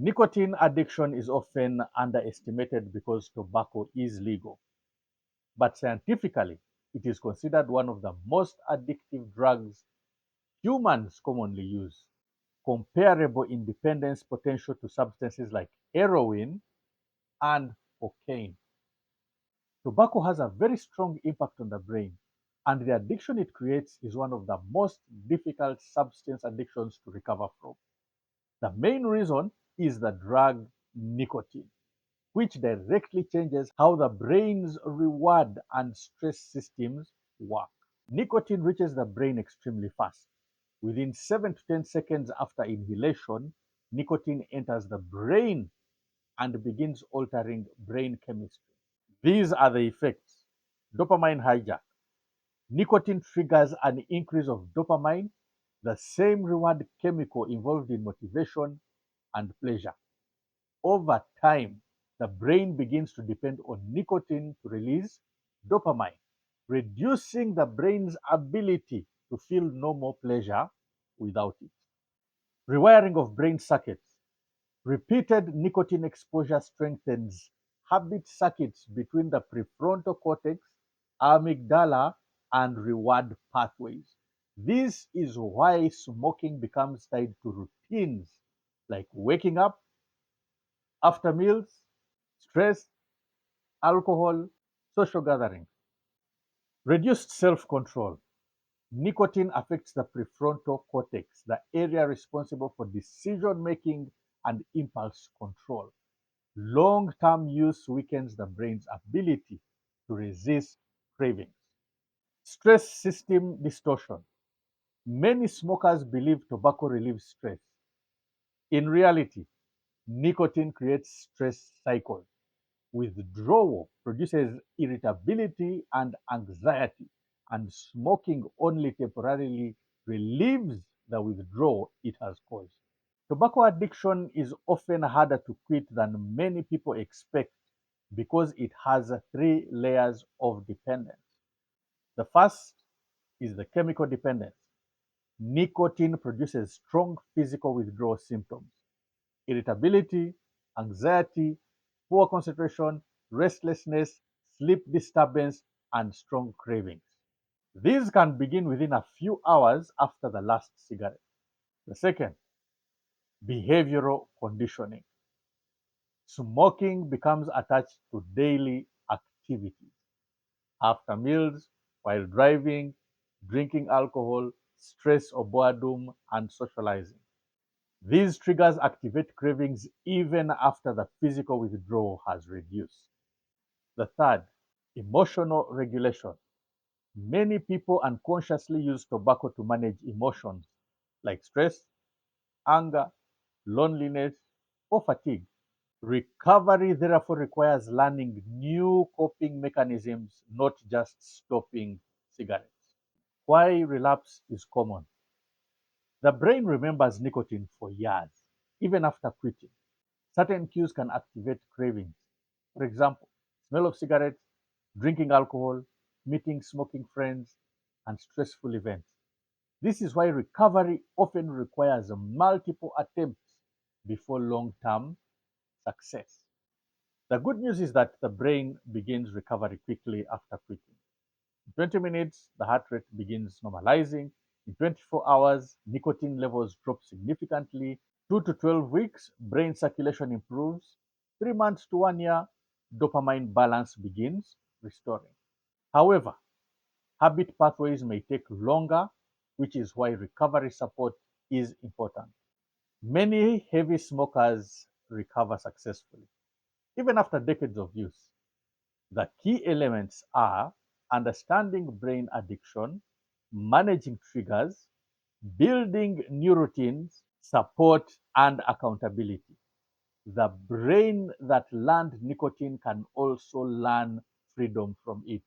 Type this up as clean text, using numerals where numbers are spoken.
Nicotine addiction is often underestimated because tobacco is legal, but scientifically, it is considered one of the most addictive drugs humans commonly use, comparable in dependence potential to substances like heroin and cocaine. Tobacco has a very strong impact on the brain, and the addiction it creates is one of the most difficult substance addictions to recover from. The main reason is the drug nicotine, which directly changes how the brain's reward and stress systems work. Nicotine reaches the brain extremely fast. Within 7 to 10 seconds after inhalation, nicotine enters the brain and begins altering brain chemistry. These are the effects. Dopamine hijack. Nicotine triggers an increase of dopamine, the same reward chemical involved in motivation and pleasure. Over time, the brain begins to depend on nicotine to release dopamine, reducing the brain's ability to feel normal pleasure without it. Rewiring of brain circuits. Repeated nicotine exposure strengthens habit circuits between the prefrontal cortex, amygdala, and reward pathways. This is why smoking becomes tied to routines like waking up, after meals, stress, alcohol, social gatherings. Reduced self control. Nicotine affects the prefrontal cortex, the area responsible for decision making and impulse control. Long term use weakens the brain's ability to resist cravings. Stress system distortion. Many smokers believe tobacco relieves stress. In reality, nicotine creates stress cycles. Withdrawal produces irritability and anxiety, and smoking only temporarily relieves the withdrawal it has caused. Tobacco addiction is often harder to quit than many people expect because it has three layers of dependence. The first is the chemical dependence. Nicotine produces strong physical withdrawal symptoms: irritability, anxiety, poor concentration, restlessness, sleep disturbance, and strong cravings. These can begin within a few hours after the last cigarette. The second, behavioral conditioning. Smoking becomes attached to daily activities. After meals, while driving, drinking alcohol, stress or boredom, and socializing. These triggers activate cravings even after the physical withdrawal has reduced. The third, emotional regulation. Many people unconsciously use tobacco to manage emotions like stress, anger, loneliness, or fatigue. Recovery, therefore, requires learning new coping mechanisms, not just stopping cigarettes. Why relapse is common? The brain remembers nicotine for years, even after quitting. Certain cues can activate cravings. For example, smell of cigarettes, drinking alcohol, meeting smoking friends, and stressful events. This is why recovery often requires multiple attempts before long term success. The good news is that the brain begins recovery quickly after quitting. In 20 minutes, the heart rate begins normalizing. In 24 hours, nicotine levels drop significantly. 2 to 12 weeks, brain circulation improves. 3 months to 1 year, dopamine balance begins restoring. However, habit pathways may take longer, which is why recovery support is important. Many heavy smokers recover successfully, even after decades of use. The key elements are understanding brain addiction, managing triggers, building new routines, support, and accountability. The brain that learned nicotine can also learn freedom from it.